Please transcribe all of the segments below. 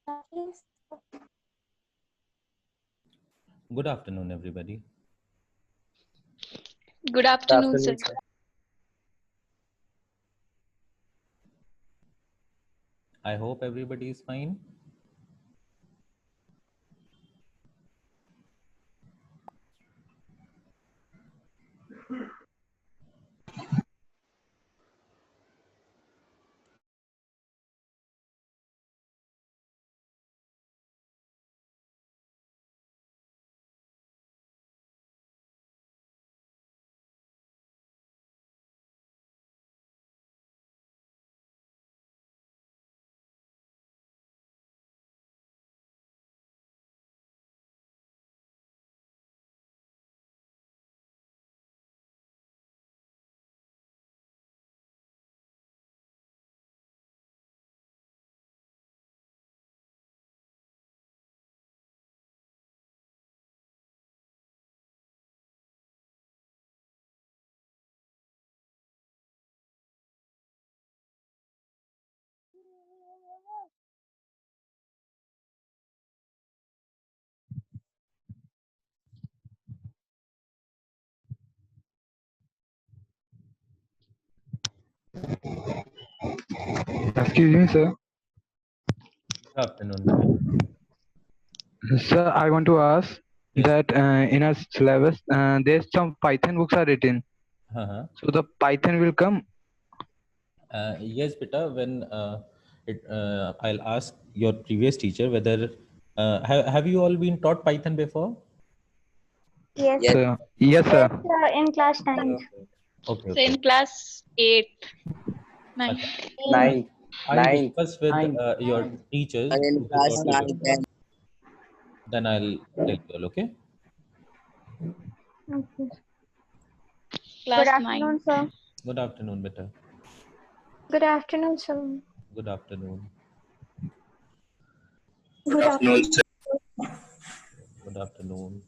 Good afternoon, everybody. Good afternoon, sir. I hope everybody is fine. Excuse me, sir. Good afternoon, beta. Sir, I want to ask Yes. that in our syllabus, there's some Python books are written. Uh-huh. So the Python will come. Yes, beta. When I'll ask your previous teacher whether have you all been taught Python before? Yes, Yes, sir. Yes, sir. in class 9th. Okay, So in okay. class 8, 9. Acha. Nine, I'll nine, discuss with your teachers and in who class taught you 9, before. 10. Then I'll tell you all. Okay. Okay. Class Good 9. afternoon, sir. Good afternoon, beta. Good afternoon, sir. Good afternoon. Good afternoon. Good afternoon.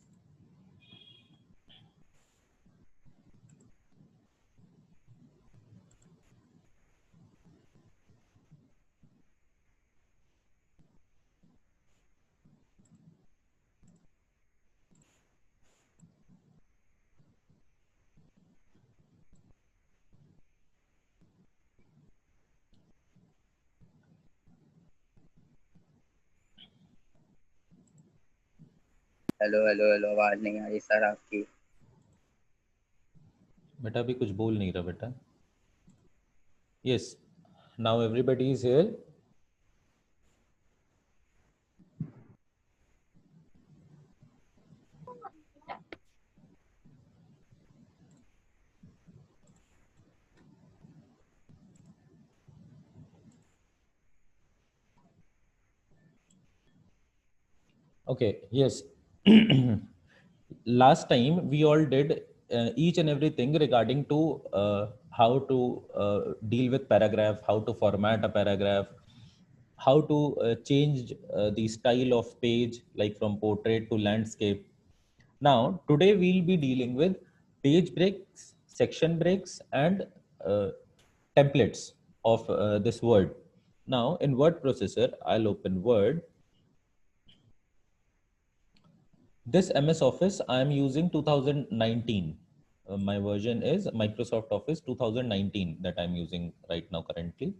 Hello hello hello, आवाज नहीं आ रही sir आपकी. बेटा अभी कुछ बोल नहीं रहा बेटा. Yes. Now everybody is here. Okay, yes. Last time we all did each and everything regarding to how to deal with paragraph, how to format a paragraph, how to change the style of page like from portrait to landscape. Now, today we'll be dealing with page breaks, section breaks, and uh, templates of this Word. Now, in word processor, I'll open Word. This MS Office I am using 2019. My version is Microsoft Office 2019 that I'm using right now currently.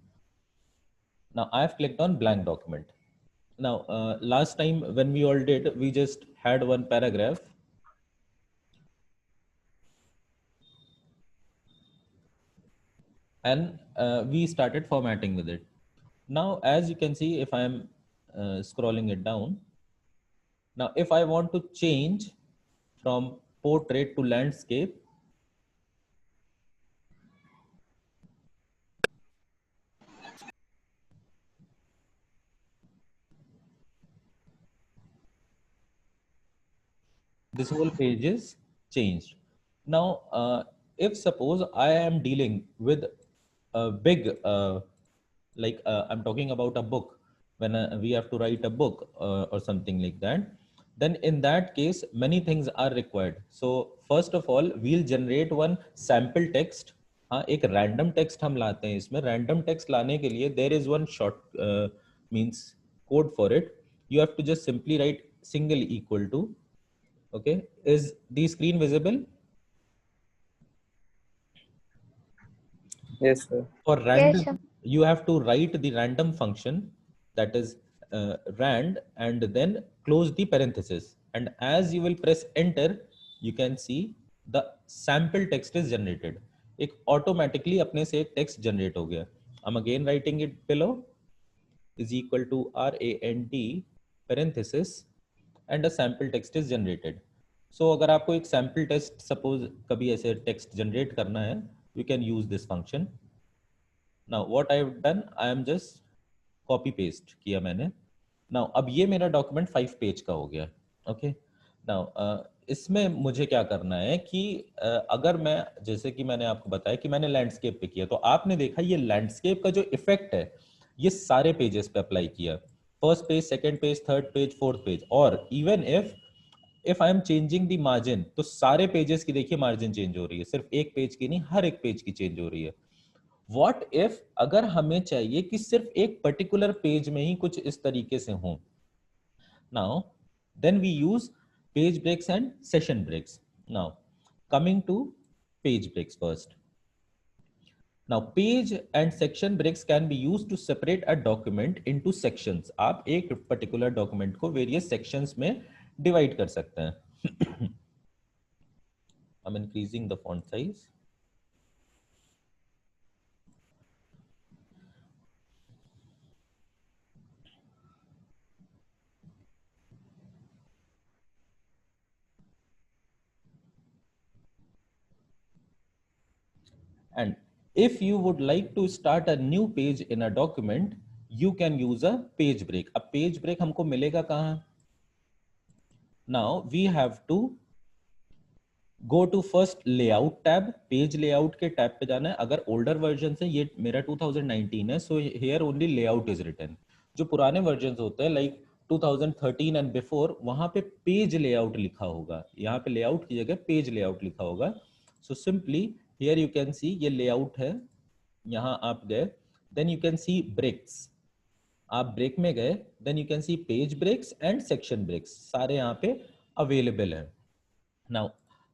Now I've clicked on blank document. Now last time when we all did, we just had one paragraph. And we started formatting with it. Now, as you can see, if I'm scrolling it down, now if I want to change from portrait to landscape, this whole page is changed. Now, if suppose I am dealing with a big, I'm talking about a book, when we have to write a book or something like that, then in that case, many things are required. So first of all, we'll generate one sample text. हाँ एक random text हम लाते हैं इसमें random text लाने के लिए there is one short means code for it. You have to just simply write single equal to. Okay, is the screen visible? Yes, sir. For Yes, random, sir. you have to write the random function, that is rand, and then close the parenthesis. And as you will press enter, you can see the sample text is generated. एक automatically अपने से एक text generate हो गया. I'm again writing it below, is equal to rand parenthesis, and a sample text is generated. So अगर आपको एक sample text suppose कभी ऐसे text generate करना है, you can use this function. Now what I have done, I am just copy paste किया मैंने. Now अब ये मेरा document 5 पेज का हो गया. Okay. Now इसमें मुझे क्या करना है कि अगर मैं, जैसे कि मैंने आपको बताया कि मैंने लैंडस्केप पे किया, तो आपने देखा ये लैंडस्केप का जो इफेक्ट है ये सारे पेजेस पे अप्लाई किया. First page, second page, third page, fourth page. और even if I am changing the margin, तो सारे पेजेस की देखिए मार्जिन चेंज हो रही है, सिर्फ एक पेज की नहीं, हर एक पेज की चेंज हो रही है. व्हाट इफ अगर हमें चाहिए कि सिर्फ एक पर्टिकुलर पेज में ही कुछ इस तरीके से हो. Now then we use page breaks and section breaks. Now coming to page breaks first. Now page and section breaks can be used to separate a document into sections. आप एक particular document को various sections में divide कर सकते हैं. I'm increasing the font size. And if you would like to start a new page in a document, you can use a page break. अब page break हमको मिलेगा कहाँ? Now we have to go to first layout tab. Page layout के tab पे जाना है. अगर older version से, ये मेरा 2019 है, so here only layout is written. जो पुराने versions होते हैं like 2013 and before, वहाँ पे page layout लिखा होगा. यहाँ पे layout की जगह page layout लिखा होगा. So simply here you can see ये layout है. यहाँ आप गए, then you can see breaks. आप ब्रेक में गए, then you can see page breaks and section breaks. सारे यहाँ पे available है. Now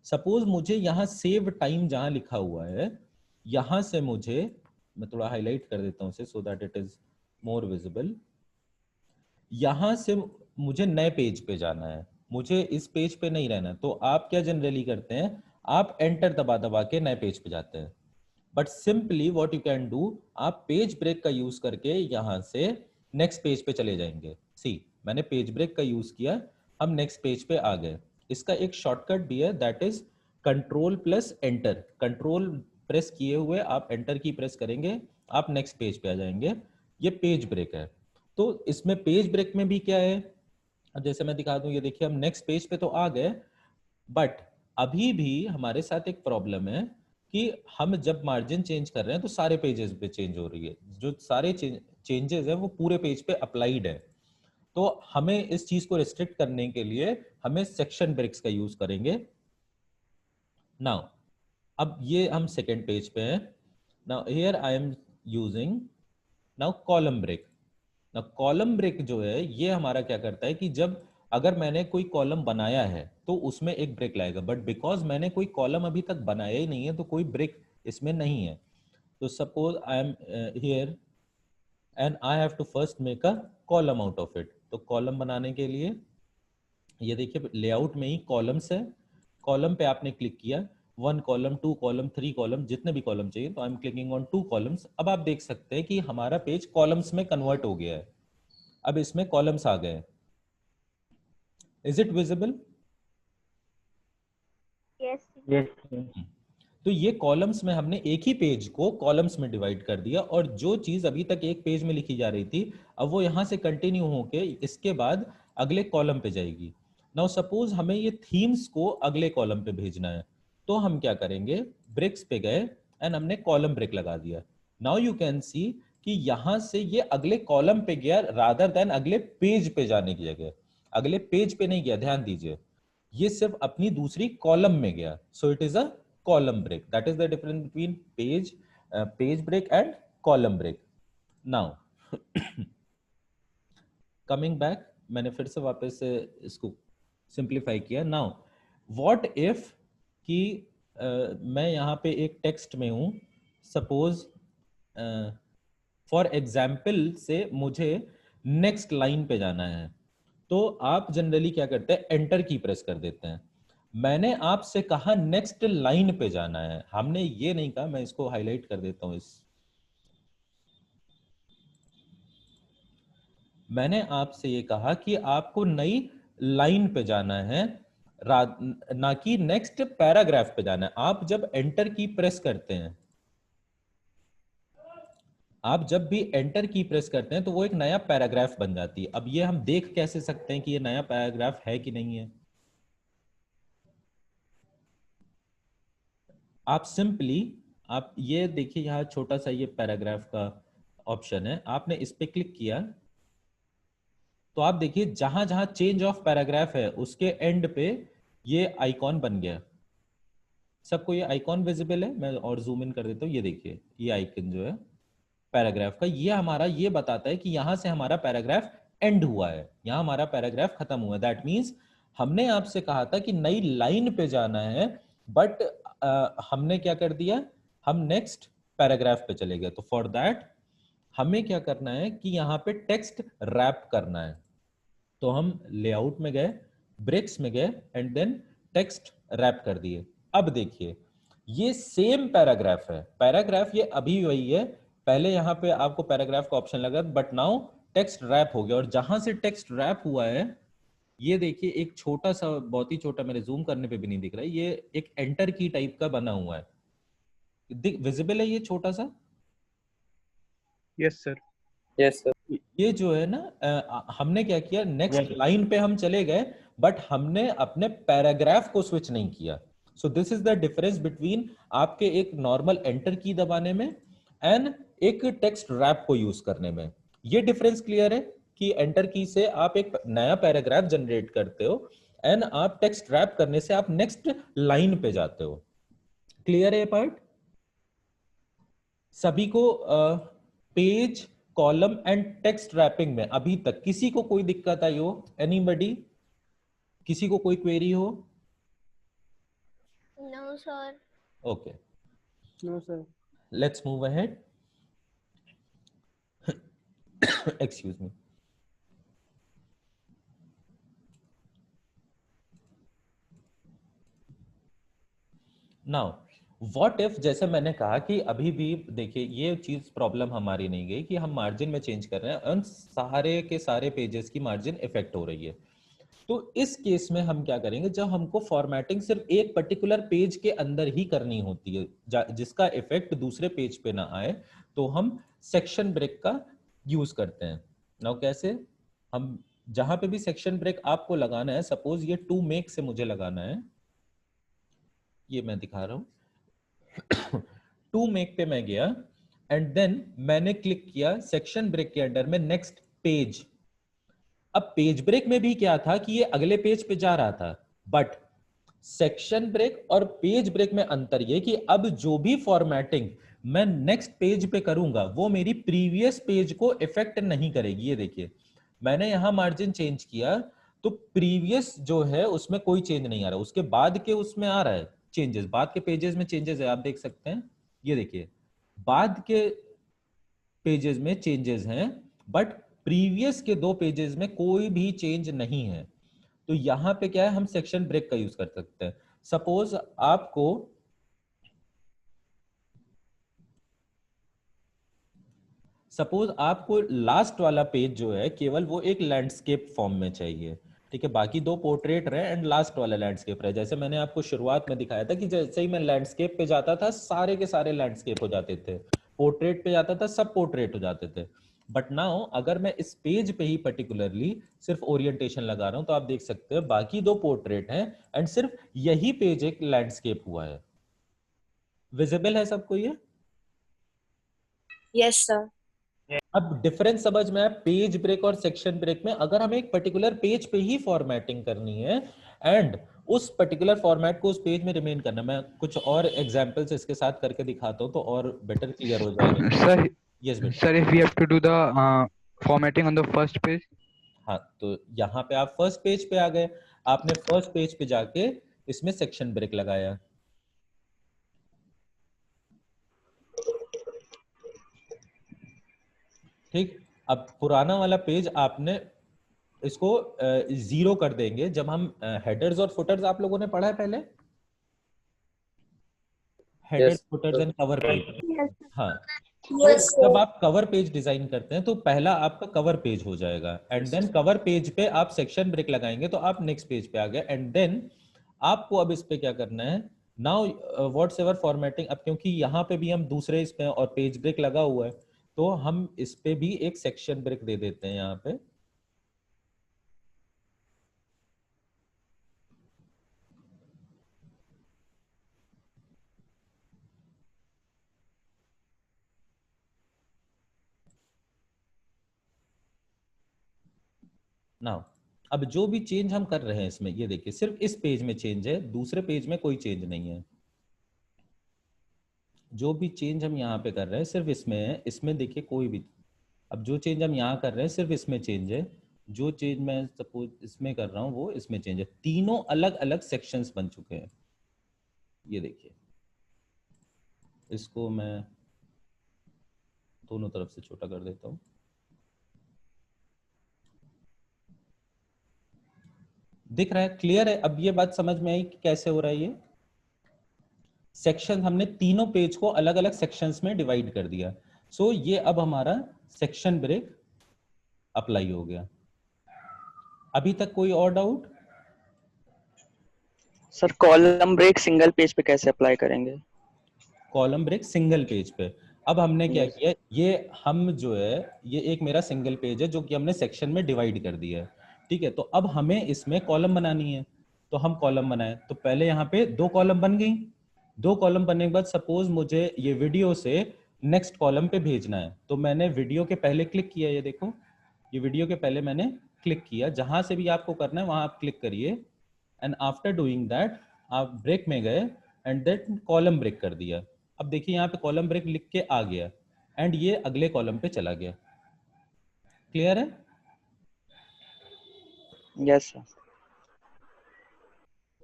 suppose मुझे यहाँ save time जहाँ लिखा हुआ है, यहाँ से मुझे, मैं थोड़ा highlight कर देता हूँ इसे so that it is more visible. यहाँ से मुझे नए पेज पे जाना है, मुझे इस पेज पे नहीं रहना. तो आप क्या जनरली करते हैं, आप एंटर दबा दबा के नए पेज पे जाते हैं. But simply what you can do, आप पेज ब्रेक का यूज करके यहाँ से नेक्स्ट पेज पे चले जाएंगे. सी, मैंने पेज ब्रेक का यूज किया, हम नेक्स्ट पेज पे आ गए. इसका एक शॉर्टकट भी है, that is control plus enter. Control press किए हुए आप एंटर की प्रेस करेंगे, आप नेक्स्ट पेज पे आ जाएंगे. ये पेज ब्रेक है. तो इसमें पेज ब्रेक में भी क्या है, जैसे मैं दिखा दूं, ये देखिए हम नेक्स्ट पेज पे तो आ गए, बट अभी भी हमारे साथ एक प्रॉब्लम है कि हम जब मार्जिन चेंज कर रहे हैं तो सारे पेजेस पे चेंज हो रही है. जो सारे चेंजेस है वो पूरे पेज पे अप्लाइड है. तो हमें इस चीज को रिस्ट्रिक्ट करने के लिए हमें सेक्शन ब्रेक्स का यूज करेंगे. नाउ अब ये हम सेकेंड पेज पे हैं. Now here I am using now column break. Now column break जो है ये हमारा क्या करता है कि जब अगर मैंने कोई कॉलम बनाया है तो उसमें एक ब्रेक लाएगा, बट बिकॉज मैंने कोई कॉलम अभी तक बनाया ही नहीं है तो कोई ब्रेक इसमें नहीं है. तो suppose I am here and I have to first make a column out of it. तो कॉलम बनाने के लिए ये देखिए लेआउट में ही कॉलम्स है. कॉलम पे आपने क्लिक किया, 1 कॉलम, 2 कॉलम, 3 कॉलम, जितने भी कॉलम चाहिए. तो I am clicking on 2 columns. अब आप देख सकते हैं कि हमारा पेज कॉलम्स में कन्वर्ट हो गया है. अब इसमें कॉलम्स आ गए. Is it visible? Yes. तो ये कॉलम्स में हमने एक ही पेज को कॉलम्स में डिवाइड कर दिया, और जो चीज अभी तक एक पेज में लिखी जा रही थी अब वो यहां से कंटिन्यू होके इसके बाद अगले कॉलम पे जाएगी. नाउ सपोज हमें ये थीम्स को अगले कॉलम पे भेजना है, तो हम क्या करेंगे, ब्रेक्स पे गए एंड हमने कॉलम ब्रेक लगा दिया. नाउ यू कैन सी कि यहां से ये अगले कॉलम पे गया रादर देन अगले पेज पे जाने की जगह. अगले पेज पे नहीं गया, ध्यान दीजिए, ये सिर्फ अपनी दूसरी कॉलम में गया. So it is a column break. That is the difference between page break and column break. Now coming back, मैंने फिर से वापस से इसको सिंप्लीफाई किया. नाउ व्हाट इफ कि मैं यहाँ पे एक टेक्स्ट में हूँ, सपोज फॉर एग्जाम्पल से मुझे नेक्स्ट लाइन पे जाना है, तो आप जनरली क्या करते हैं, एंटर की प्रेस कर देते हैं. मैंने आपसे कहा नेक्स्ट लाइन पे जाना है, हमने ये नहीं कहा. मैं इसको हाईलाइट कर देता हूं. मैंने आपसे ये कहा कि आपको नई लाइन पे जाना है, ना कि नेक्स्ट पैराग्राफ पे जाना है. आप जब एंटर की प्रेस करते हैं, आप जब भी एंटर की प्रेस करते हैं तो वो एक नया पैराग्राफ बन जाती है. अब ये हम देख कैसे सकते हैं कि ये नया पैराग्राफ है कि नहीं है? आप सिंपली आप ये देखिए, यहाँ छोटा सा ये पैराग्राफ का ऑप्शन है, आपने इस पे क्लिक किया तो आप देखिए जहां जहां चेंज ऑफ पैराग्राफ है उसके एंड पे ये आइकॉन बन गया. सबको ये आइकॉन विजिबल है? मैं और जूम इन कर देता हूँ. ये देखिए ये आइकन जो है पैराग्राफ का, ये हमारा ये बताता है कि यहां से हमारा पैराग्राफ एंड हुआ है, यहां हमारा पैराग्राफ खत्म हुआ है. दैट मीन्स हमने आपसे कहा था कि नई लाइन पे जाना है, बट हमने क्या कर दिया, हम नेक्स्ट पैराग्राफ पे चले गए. तो फॉर दैट हमें क्या करना है कि यहाँ पे टेक्स्ट रैप करना है. तो हम लेआउट में गए, ब्रेक्स में गए एंड देन टेक्स्ट रैप कर दिए. अब देखिए ये सेम पैराग्राफ है, पैराग्राफ ये अभी वही है, पहले यहाँ पे आपको पैराग्राफ का ऑप्शन लगा, बट नाउ टेक्स्ट रैप हो गया. और जहां से टेक्स्ट रैप हुआ है, ये देखिए एक छोटा सा, बहुत ही छोटा, मेरे जूम करने पे भी नहीं दिख रहा है, ये एक एंटर की टाइप का बना हुआ है. विजिबल है ये छोटा सा? Yes sir. Yes sir. ये जो है ना, हमने क्या किया, नेक्स्ट लाइन पे हम चले गए, बट हमने अपने पैराग्राफ को स्विच नहीं किया. So this is the difference between आपके एक नॉर्मल एंटर की दबाने में एंड एक टेक्स्ट रैप को यूज करने में. ये डिफरेंस क्लियर है कि एंटर की से आप एक नया पैराग्राफ जनरेट करते हो एंड आप टेक्स्ट रैप करने से आप नेक्स्ट लाइन पे जाते हो. क्लियर है ये पार्ट सभी को? Page, column and text wrapping में अभी तक किसी को कोई दिक्कत आई हो? एनीबॉडी? किसी को कोई क्वेरी हो? No, sir. Okay, no sir. Let's move ahead. Excuse me. Now what if, जैसे मैंने कहा कि अभी भी देखिए ये चीज प्रॉब्लम हमारी नहीं गई कि हम मार्जिन में चेंज कर रहे हैं और सारे के सारे पेजेस की मार्जिन इफेक्ट हो रही है. तो इस केस में हम क्या करेंगे, जब हमको फॉर्मेटिंग सिर्फ एक पर्टिकुलर पेज के अंदर ही करनी होती है जिसका इफेक्ट दूसरे पेज पे ना आए, तो हम सेक्शन ब्रेक का यूज करते हैं. नाउ कैसे, हम जहां पे भी सेक्शन ब्रेक आपको लगाना है, सपोज ये टू मेक से मुझे लगाना है, ये मैं दिखा रहा हूं. टू मेक पे मैं गया एंड देन मैंने क्लिक किया सेक्शन ब्रेक के अंडर में नेक्स्ट पेज. अब पेज ब्रेक में भी क्या था कि ये अगले पेज पे जा रहा था, बट सेक्शन ब्रेक और पेज ब्रेक में अंतर ये कि अब जो भी फॉर्मेटिंग मैं नेक्स्ट पेज पे करूंगा वो मेरी प्रीवियस पेज को इफेक्ट नहीं करेगी. ये देखिए मैंने यहां मार्जिन चेंज किया तो प्रीवियस जो है उसमें कोई चेंज नहीं आ रहा, उसके बाद के उसमें आ रहा है चेंजेस, बाद के पेजेस में चेंजेस है, आप देख सकते हैं. ये देखिए बाद के पेजेस में चेंजेस हैं, बट प्रीवियस के दो पेजेस में कोई भी चेंज नहीं है. तो यहां पे क्या है, हम सेक्शन ब्रेक का यूज कर सकते हैं. सपोज आपको लास्ट वाला पेज जो है केवल वो एक लैंडस्केप फॉर्म में चाहिए, ठीक है, बाकी दो पोर्ट्रेट रहे एंड लास्ट वाला लैंडस्केप रहे. जैसे मैंने आपको शुरुआत में दिखाया था कि जैसे ही मैं लैंडस्केप पे जाता था सारे के सारे लैंडस्केप हो जाते थे, पोर्ट्रेट पे जाता था सब पोर्ट्रेट हो जाते थे. बट नाउ अगर मैं इस पेज पे ही पर्टिकुलरली सिर्फ ओरिएंटेशन लगा रहा हूं तो आप देख सकते हैं बाकी दो पोर्ट्रेट हैं एंड सिर्फ यही पेज एक लैंडस्केप हुआ है. विजिबल है सबको ये? Yes sir. अब डिफरेंस समझ में आया पेज ब्रेक और सेक्शन ब्रेक में. अगर हमें एक पर्टिकुलर पेज पे ही फॉर्मेटिंग करनी है एंड उस पर्टिकुलर फॉर्मेट को उस पेज में रिमेन करना, मैं कुछ और एग्जांपल्स इसके साथ करके दिखाता हूं तो और बेटर क्लियर हो जाएगा. Sir, यस बेटा. sir, if we have to do the formatting on the first page. हाँ, तो यहाँ पे आप फर्स्ट पेज पे आ गए, आपने फर्स्ट पेज पे जाके इसमें सेक्शन ब्रेक लगाया। ठीक, अब पुराना वाला पेज आपने इसको 0 कर देंगे जब हम हेडर्स और फुटर्स आप लोगों ने पढ़ा है पहले, headers putters and cover page. Yes. हाँ, तो जब आप कवर पेज डिजाइन करते हैं तो पहला आपका कवर पेज हो जाएगा, एंड देन कवर पेज पे आप सेक्शन ब्रेक लगाएंगे तो आप नेक्स्ट पेज पे आ गए, एंड देन आपको अब इस पे क्या करना है, नाउ व्हाट्स एवर फॉर्मेटिंग, अब क्योंकि यहाँ पे भी हम दूसरे इस पे और पेज ब्रेक लगा हुआ है तो हम इस पे भी एक सेक्शन ब्रेक दे देते हैं यहाँ पे। नाउ अब जो भी चेंज हम कर रहे हैं इसमें, ये देखिए सिर्फ इस पेज में चेंज है, दूसरे पेज में कोई चेंज नहीं है। जो भी चेंज हम यहाँ पे कर रहे हैं सिर्फ इसमें है, इसमें देखिए कोई भी, अब जो चेंज हम यहाँ कर रहे हैं सिर्फ इसमें चेंज है, जो चेंज मैं सपोज इसमें कर रहा हूँ वो इसमें चेंज है। तीनों अलग अलग सेक्शंस बन चुके हैं। ये देखिए, इसको मैं दोनों तरफ से छोटा कर देता हूँ। दिख रहा है, क्लियर है? अब ये बात समझ में आई कि कैसे हो रहा है ये सेक्शन, हमने तीनों पेज को अलग अलग सेक्शंस में डिवाइड कर दिया। सो ये अब हमारा सेक्शन ब्रेक अप्लाई हो गया। अभी तक कोई और doubt? Sir column break single page पे कैसे अप्लाई करेंगे? कॉलम ब्रेक सिंगल पेज पे, अब हमने क्या किया, ये हम जो है ये एक मेरा सिंगल पेज है जो कि हमने सेक्शन में डिवाइड कर दिया है, ठीक है। तो अब हमें इसमें कॉलम बनानी है, तो हम कॉलम बनाए, तो पहले यहाँ पे 2 कॉलम बन गई। 2 कॉलम बनने के बाद सपोज मुझे ये वीडियो से नेक्स्ट कॉलम पे भेजना है, तो मैंने वीडियो के पहले क्लिक किया, ये देखो ये वीडियो के पहले मैंने क्लिक किया, जहां से भी आपको करना है वहां आप क्लिक करिए, एंड आफ्टर डूइंग दैट आप ब्रेक में गए एंड देन कॉलम ब्रेक कर दिया। अब देखिए यहाँ पे कॉलम ब्रेक लिख के आ गया एंड ये अगले कॉलम पे चला गया। क्लियर है? Yes sir.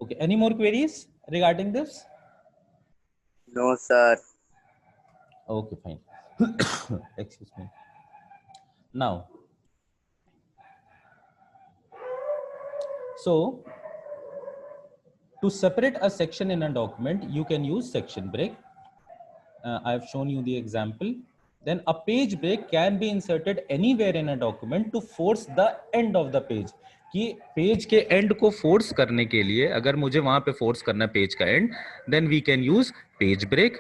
Okay, any more queries regarding this? No, sir. Okay, fine. Excuse me. Now, so to separate a section in a document, you can use section break. I have shown you the example. Then a page break can be inserted anywhere in a document to force the end of the page. कि page के and को force करने के लिए अगर मुझे वहां पे फोर्स करना है पेज का end, then we can use page break.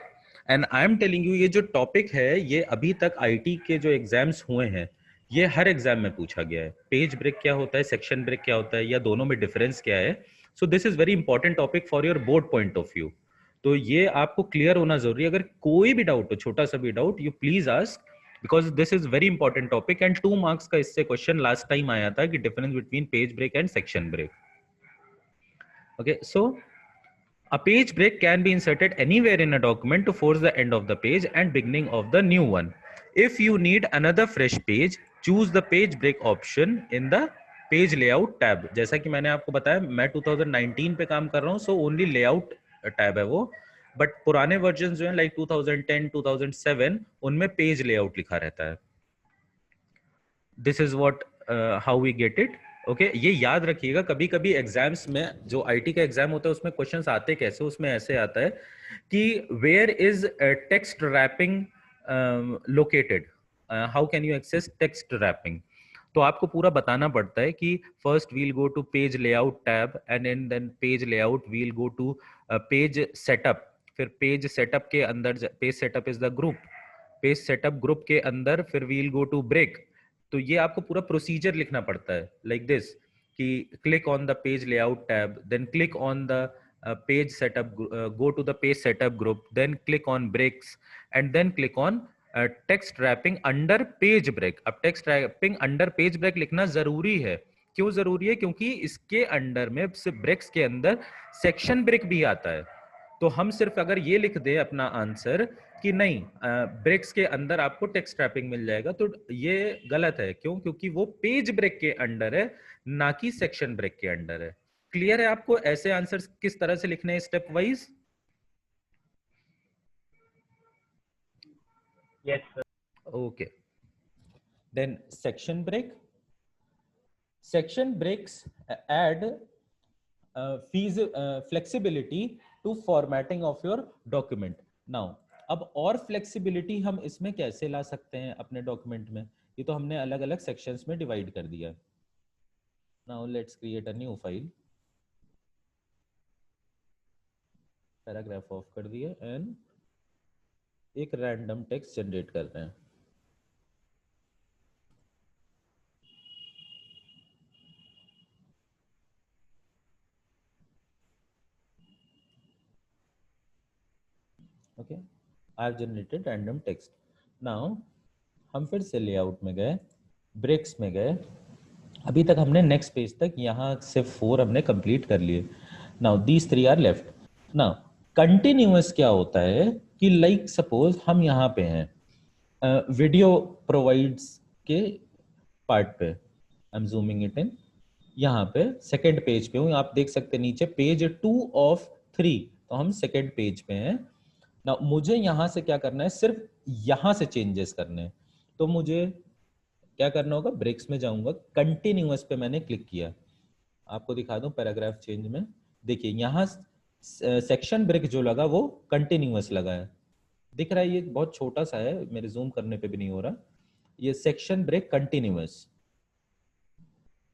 And I am telling you, ये जो टॉपिक है ये अभी तक आईटी के जो एग्जाम्स हुए हैं ये हर एग्जाम में पूछा गया है। पेज ब्रेक क्या होता है, सेक्शन ब्रेक क्या होता है, या दोनों में डिफरेंस क्या है। So this is very important topic for your board point of view. तो ये आपको क्लियर होना जरूरी है। अगर कोई भी डाउट हो, छोटा सा भी doubt, you please ask, because this is very important topic and 2 marks का इससे क्वेश्चन लास्ट टाइम आया था कि difference between page break and section break. Okay, so a page break can be inserted anywhere in a document to force the end of the page and beginning of the new one. If you need another fresh page, choose the page break option in the page layout tab. जैसा कि मैंने आपको बताया मैं 2019 पे काम कर रहा हूँ, so only layout टैब है वो, बट पुराने वर्जन जो है लाइक 2010, 2007 उनमें पेज लेआउट लिखा रहता है। This is what how we get it. Okay, ये याद रखिएगा, कभी कभी एग्जाम्स में जो आईटी का एग्जाम होता है उसमें क्वेश्चंस आते कैसे, उसमें ऐसे आता है कि where is text wrapping located, how can you access text wrapping. तो आपको पूरा बताना पड़ता है कि first we'll go to page layout tab and then page layout we'll go to page setup, फिर पेज सेटअप के अंदर page setup is the group, page setup group के अंदर फिर वील गो टू ब्रेक। तो ये आपको पूरा प्रोसीजर लिखना पड़ता है लाइक दिस कि click on the page layout tab, then click on the page setup, go to the page setup group, then click on breaks and then click on text wrapping under page break. अब text wrapping under page break लिखना जरूरी है। क्यों जरूरी है? क्योंकि इसके under में ब्रेक्स के अंदर सेक्शन ब्रेक भी आता है। तो हम सिर्फ अगर ये लिख दें अपना आंसर कि नहीं ब्रेक्स के अंदर आपको टेक्स्ट रैपिंग मिल जाएगा, तो ये गलत है। क्यों? क्योंकि वो पेज ब्रेक के अंडर है, ना कि सेक्शन ब्रेक के अंडर है। क्लियर है आपको ऐसे आंसर्स किस तरह से लिखने हैं step wise? Yes, sir. Okay. Then section break. Section breaks add flexibility to formatting of your document. Now, अब और फ्लेक्सिबिलिटी हम इसमें कैसे ला सकते हैं अपने डॉक्यूमेंट में? ये तो हमने अलग अलग सेक्शंस में डिवाइड कर दिया। Now let's create a new file. Paragraph of कर दिया एंड एक रैंडम टेक्स्ट जनरेट कर रहे हैं। Okay, I have generated random text. Now हम फिर से लेआउट में गए, ब्रेक्स में गए। अभी तक हमने नेक्स्ट पेज तक यहाँ से 4 हमने कंप्लीट कर लिए। Now these 3 are left. Now continuous क्या होता है कि लाइक सपोज हम यहाँ पे हैं वीडियो प्रोवाइड्स के पार्ट पे, I am zooming it in, यहाँ पे सेकेंड पेज पे हूँ। आप देख सकते हैं नीचे पेज 2 of 3, तो हम सेकेंड पेज पे हैं ना। मुझे यहाँ से क्या करना है, सिर्फ यहाँ से चेंजेस करने हैं। तो मुझे क्या करना होगा, ब्रेक्स में जाऊंगा, कंटिन्यूअस पे मैंने क्लिक किया। आपको दिखा दूं पैराग्राफ चेंज में, देखिए यहाँ सेक्शन ब्रेक जो लगा वो कंटिन्यूअस लगा है, दिख रहा है। ये बहुत छोटा सा है, मेरे जूम करने पे भी नहीं हो रहा। ये सेक्शन ब्रेक कंटिन्यूअस,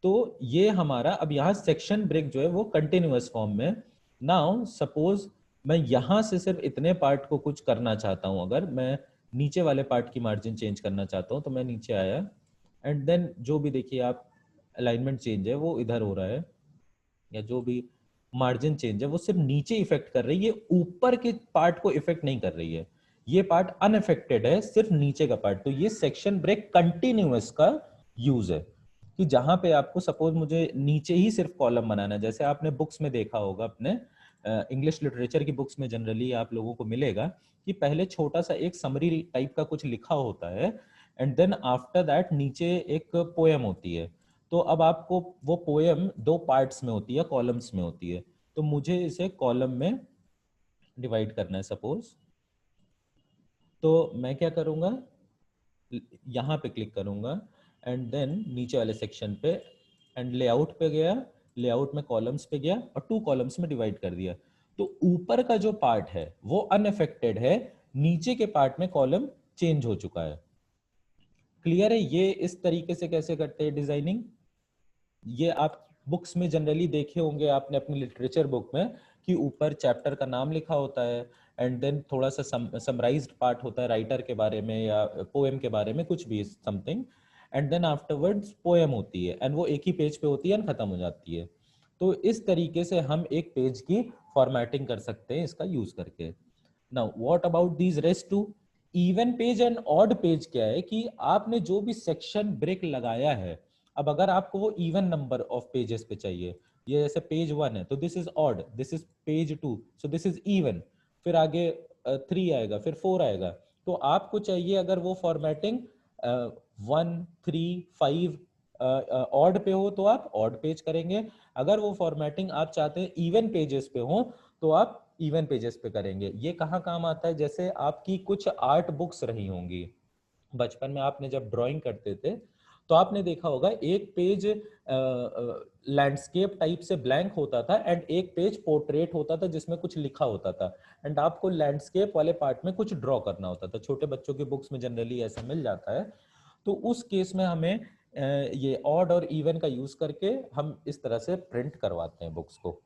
तो ये हमारा अब यहाँ सेक्शन ब्रेक जो है वो कंटिन्यूअस फॉर्म में। नाउ सपोज मैं यहाँ से सिर्फ इतने पार्ट को कुछ करना चाहता हूँ, अगर मैं नीचे वाले पार्ट की मार्जिन चेंज करना चाहता हूँ तो मैं नीचे आया एंड देन जो भी देखिए आप अलाइनमेंट चेंज है वो इधर हो रहा है, या जो भी मार्जिन चेंज है वो सिर्फ नीचे इफेक्ट कर रही है, ऊपर के पार्ट को इफेक्ट नहीं कर रही है। ये पार्ट अनअफेक्टेड है, सिर्फ नीचे का पार्ट। तो ये सेक्शन ब्रेक कंटिन्यूअस का यूज है कि जहां पे आपको सपोज मुझे नीचे ही सिर्फ कॉलम बनाना है, जैसे आपने बुक्स में देखा होगा, अपने इंग्लिश लिटरेचर की बुक्स में जनरली आप लोगों को मिलेगा कि पहले छोटा सा एक समरी टाइप का कुछ लिखा होता है एंड देन आफ्टर दैट नीचे एक पोएम होती है। तो अब आपको वो पोएम 2 पार्ट्स में होती है, कॉलम्स में होती है। तो मुझे इसे कॉलम में डिवाइड करना है सपोज, तो मैं क्या करूंगा, यहाँ पे क्लिक करूंगा एंड देन नीचे वाले सेक्शन पे एंड लेआउट पे गया, लेआउट में कॉलम्स पे गया और 2 कॉलम्स में डिवाइड कर दिया। तो ऊपर का जो पार्ट है वो अनअफेक्टेड है, नीचे के पार्ट में कॉलम चेंज हो चुका है। क्लियर है? ये इस तरीके से कैसे करते हैं डिजाइनिंग, ये आप बुक्स में जनरली देखे होंगे आपने अपनी लिटरेचर बुक में कि ऊपर चैप्टर का नाम लिखा होता है एंड देन थोड़ा सा समराइज्ड पार्ट होता है राइटर के बारे में या पोएम के बारे में, कुछ भी something, and then afterwards poem होती है एंड वो एक ही पेज पे होती है एंड खत्म हो जाती है। तो इस तरीके से हम एक पेज की फॉर्मेटिंग कर सकते हैं इसका यूज करके। Now what about these rest two even page and odd page? क्या है कि आपने जो भी सेक्शन ब्रेक लगाया है, अब अगर आपको वो इवन नंबर ऑफ पेजेस पे चाहिए, ये जैसे पेज 1 है तो this is odd, this is page 2, so this is even, फिर आगे 3 आएगा, फिर 4 आएगा। तो आपको चाहिए अगर वो फॉर्मेटिंग 1, 3, 5 ऑड पे हो तो आप ऑड पेज करेंगे। अगर वो फॉर्मेटिंग आप चाहते हैं इवन पेजेस पे हो तो आप इवन पेजेस पे करेंगे। ये कहाँ काम आता है, जैसे आपकी कुछ आर्ट बुक्स रही होंगी, बचपन में आपने जब ड्राइंग करते थे तो आपने देखा होगा एक पेज लैंडस्केप टाइप से ब्लैंक होता था एंड एक पेज पोर्ट्रेट होता था जिसमें कुछ लिखा होता था एंड आपको लैंडस्केप वाले पार्ट में कुछ ड्रॉ करना होता था। छोटे बच्चों की बुक्स में जनरली ऐसा मिल जाता है। तो उस केस में हमें ये ऑड और इवन का यूज करके हम इस तरह से प्रिंट करवाते हैं बुक्स को।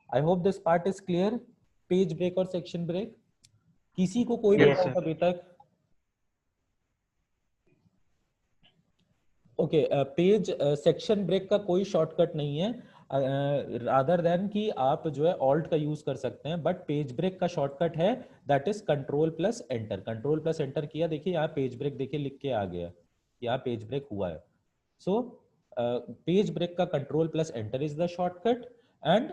I hope this part is clear, page break और सेक्शन ब्रेक। किसी को कोई भी Yes, डाउट sir. अभी तक? ओके, पेज सेक्शन ब्रेक का कोई शॉर्टकट नहीं है अदर देन कि आप जो है ऑल्ट का यूज कर सकते हैं, बट पेज ब्रेक का शॉर्टकट है that is control plus enter. Control plus enter किया, देखिए यहाँ पेज ब्रेक देखिए लिख के आ गया, यहाँ पेज ब्रेक हुआ है। सो पेज ब्रेक का control plus enter is the shortcut and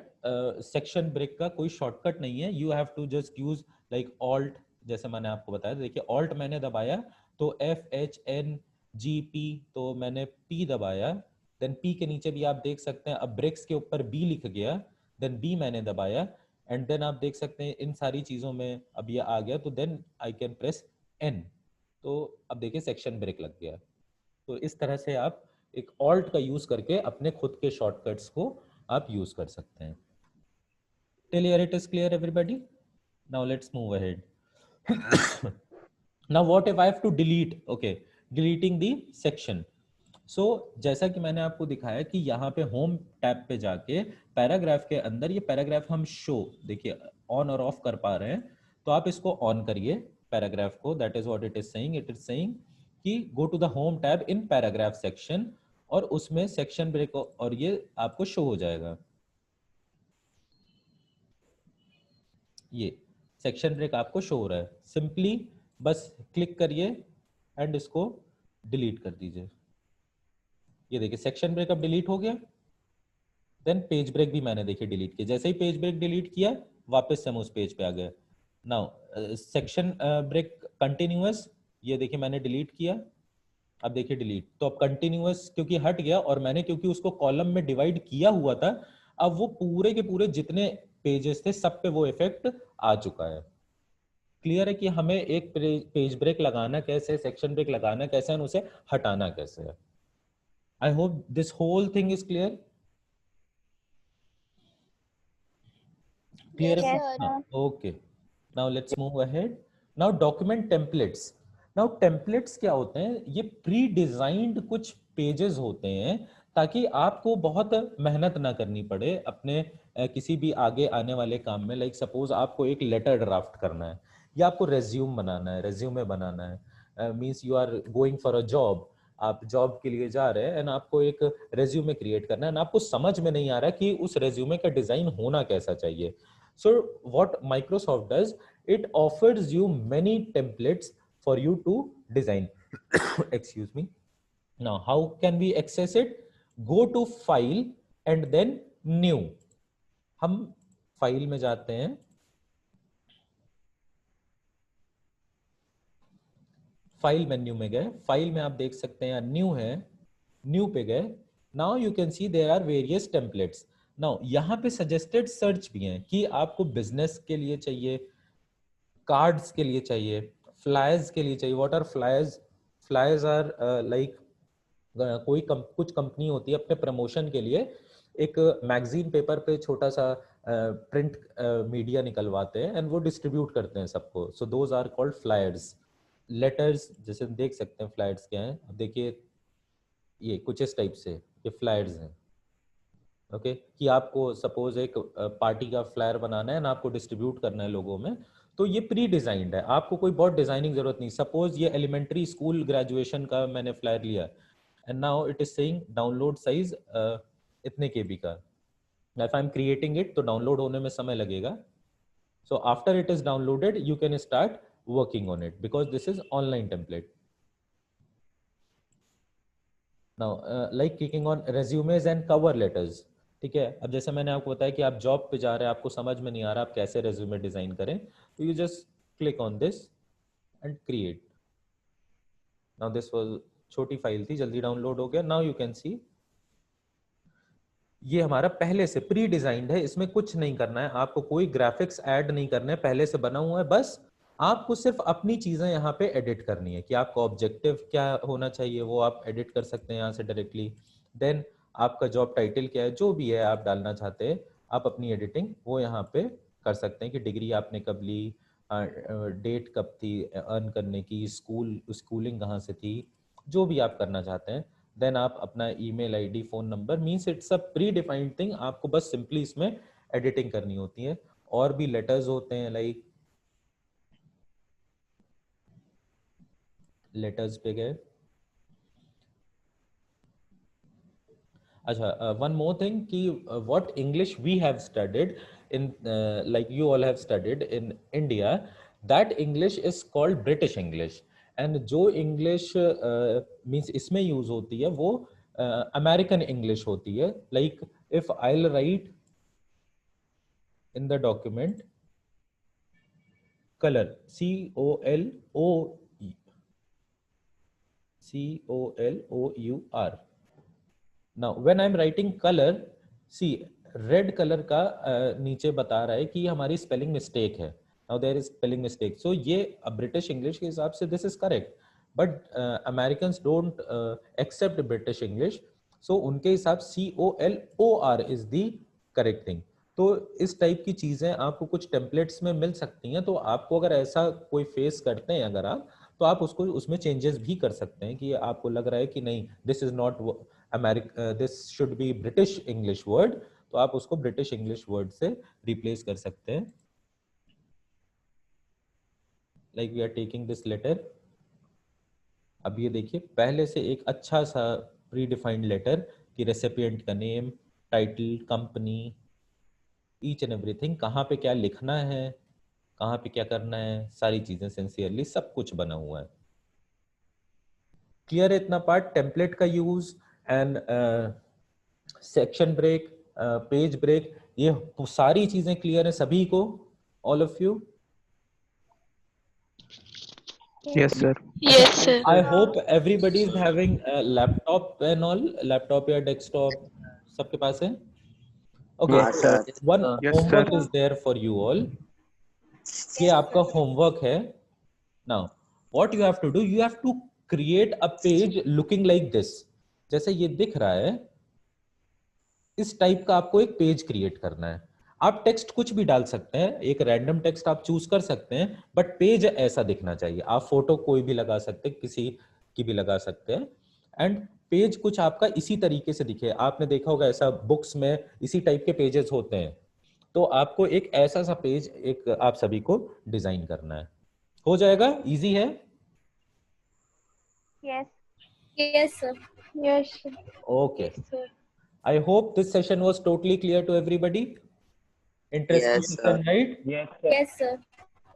section break का कोई शॉर्टकट नहीं है। You have to just use like alt जैसे मैंने आपको बताया, देखिए ऑल्ट मैंने दबाया तो FHNGP, तो मैंने P दबाया, देन P के नीचे भी आप देख सकते हैं अब ब्रेक्स के ऊपर B लिख गया, देन B मैंने दबाया, एंड देन आप देख सकते हैं इन सारी चीजों में अब ये आ गया, तो then I can press N, तो अब देखिए सेक्शन ब्रेक लग गया। तो इस तरह से आप एक ऑल्ट का यूज करके अपने खुद के शॉर्टकट्स को आप यूज कर सकते हैं। Till here it is clear everybody? Now let's move ahead. Now what if I have to delete? Okay, deleting the section. So जैसा कि मैंने आपको दिखाया कि यहाँ पे होम टैब पे जाके पैराग्राफ के अंदर ये पैराग्राफ हम शो देखिए ऑन और ऑफ कर पा रहे हैं, तो आप इसको ऑन करिए पैराग्राफ को, that is what it is saying. It is saying कि go to the home tab in paragraph section, और उसमें सेक्शन ब्रेक और ये आपको शो हो जाएगा। ये सेक्शन ब्रेक आपको शो हो रहा है, सिंपली बस क्लिक करिए एंड इसको डिलीट कर दीजिए। ये देखिए सेक्शन ब्रेक अब डिलीट हो गया। देन पेज ब्रेक भी मैंने देखिए डिलीट किया, जैसे ही पेज ब्रेक डिलीट किया वापस से हम उस पेज पे आ गए। नाउ सेक्शन ब्रेक कंटिन्यूअस, ये देखिए मैंने डिलीट किया, अब देखिए डिलीट, तो अब कंटिन्यूअस क्योंकि हट गया और मैंने क्योंकि उसको कॉलम में डिवाइड किया हुआ था, अब वो पूरे के पूरे जितने पेजेस थे सब पे वो इफेक्ट आ चुका है। क्लियर है कि हमें एक पेज ब्रेक लगाना कैसे, सेक्शन ब्रेक लगाना कैसे, और उसे हटाना कैसे है। I hope this whole thing is clear. Clear है? Okay, now let's move ahead. Now document templates. Now templates क्या होते हैं? ये प्री डिजाइंड कुछ पेजेस होते हैं ताकि आपको बहुत मेहनत ना करनी पड़े अपने किसी भी आगे आने वाले काम में। लाइक सपोज आपको एक लेटर ड्राफ्ट करना है या आपको रेज्यूम बनाना है, रेज्यूमे बनाना है, means you are going for a job, आप जॉब के लिए जा रहे हैं एंड आपको एक रेज्यूमे क्रिएट करना है, एंड आपको समझ में नहीं आ रहा कि उस रेज्यूमे का डिजाइन होना कैसा चाहिए। So what Microsoft does, it offers you many templates for you to design. Excuse me. Now, how can we access it? Go to File and then New. हम फाइल में जाते हैं, फाइल मेन्यू में गए, file में आप देख सकते हैं न्यू है, न्यू पे गए। Now you can see there are various templates. Now यहाँ पे सजेस्टेड सर्च भी हैं कि आपको बिजनेस के लिए चाहिए, कार्ड्स के लिए चाहिए, फ्लायर्स के लिए चाहिए। What are flyers? Flyers are like कुछ कंपनी होती है अपने प्रमोशन के लिए एक मैगजीन पेपर पे छोटा सा प्रिंट मीडिया निकलवाते हैं एंड वो डिस्ट्रीब्यूट करते हैं सबको। So those are called flyers. Letters जैसे देख सकते हैं फ्लायर्स क्या हैं, अब देखिए ये कुछ इस टाइप से ये फ्लायर्स हैं। ओके कि आपको सपोज एक पार्टी का फ्लायर बनाना है ना, आपको डिस्ट्रीब्यूट करना है लोगों में, तो ये प्री डिजाइंड है, आपको कोई बहुत डिजाइनिंग जरूरत नहीं। सपोज ये एलिमेंट्री स्कूल ग्रेजुएशन का मैंने फ्लायर लिया and now it is saying download size इतने केबी का। If I am creating it तो डाउनलोड होने में समय लगेगा। So after it is downloaded you can start working on it because this is online template. Now like clicking on resumes and cover letters. ठीक है, अब जैसे मैंने आपको बताया कि आप जॉब पे जा रहे हैं, आपको समझ में नहीं आ रहा आप कैसे रेज्यूमे डिजाइन करें, तो you just click on this and create. Now this was छोटी फाइल थी, जल्दी डाउनलोड हो गया। नाउ यू कैन सी ये हमारा पहले से प्री डिजाइंड है, इसमें कुछ नहीं करना है, आपको कोई ग्राफिक्स ऐड नहीं करना है, पहले से बना हुआ है। बस आपको सिर्फ अपनी चीजें यहाँ पे एडिट करनी है कि आपका ऑब्जेक्टिव क्या होना चाहिए, वो आप एडिट कर सकते हैं यहाँ से डायरेक्टली। देन आपका जॉब टाइटल क्या है, जो भी है आप डालना चाहते हैं, आप अपनी एडिटिंग वो यहाँ पे कर सकते हैं कि डिग्री आपने कब ली, डेट कब थी अर्न करने की, स्कूलिंग कहाँ से थी, जो भी आप करना चाहते हैं। देन आप अपना email ID, phone number, means it's a pre defined thing, आपको बस सिंपली इसमें एडिटिंग करनी होती है। और भी लेटर्स होते हैं, लाइक लेटर्स पे गए। अच्छा, वन मोर थिंग कि what English we have studied in like you all have studied in India, that English is called British English. And जो इंग्लिश मींस इसमें यूज होती है वो अमेरिकन इंग्लिश होती है। Like if I will write in the document color, COLOUR. Now when I'm writing color, see red color का नीचे बता रहा है कि हमारी spelling mistake है. Now there is spelling mistake. So ये British English के हिसाब से this is correct. But Americans don't accept British English. So उनके हिसाब COLOR is the correct thing. तो इस टाइप की चीजें आपको कुछ टेम्पलेट्स में मिल सकती हैं. तो आपको अगर ऐसा कोई फेस करते हैं अगर आप, तो आप उसको उसमें चेंजेस भी कर सकते हैं कि आपको लग रहा है कि नहीं this is not America, this should be British English word, तो आप उसको ब्रिटिश इंग्लिश वर्ड से रिप्लेस कर सकते हैं. Like we are taking this letter. अब ये देखिए पहले से एक अच्छा सा प्री डिफाइंड लेटर कि रेसिपिएंट का name, title, company, each and everything, कहाँ पे क्या लिखना है, कहाँ पे क्या करना है, सारी चीजें सिंसियरली सब कुछ बना हुआ है. क्लियर है इतना पार्ट? टेम्पलेट का use and section break, page break, ये सारी चीजें क्लियर है सभी को? All of you? Yes, sir. Yes, sir. I hope everybody is having a laptop and all, laptop या desktop सबके पास है? Okay, Yes, sir. one Yes, homework sir. is there for you all. ये आपका homework है. Now, what you have to do, you have to create a page looking like this. जैसे ये दिख रहा है, इस टाइप का आपको एक पेज क्रिएट करना है. आप टेक्स्ट कुछ भी डाल सकते हैं, एक रैंडम टेक्स्ट आप चूज कर सकते हैं, बट पेज ऐसा दिखना चाहिए. आप फोटो कोई भी लगा सकते हैं, किसी की भी लगा सकते हैं, एंड पेज कुछ आपका इसी तरीके से दिखे. आपने देखा होगा ऐसा बुक्स में इसी टाइप के पेजेस होते हैं. तो आपको एक ऐसा सा पेज एक आप सभी को डिजाइन करना है. हो जाएगा? इजी है? Yes. Yes, sir. Yes. Okay. I hope this session was totally clear to everybody. Interesting Yes, sir. session, right? Yes, sir.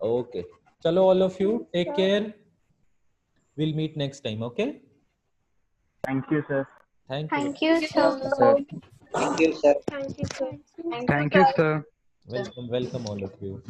Okay. Chalo, all of you, take care. We'll meet next time, okay? Thank you, sir. Thank you. Thank you, sir. Thank you, sir. Thank you, sir. Thank you, sir. Welcome, welcome all of you.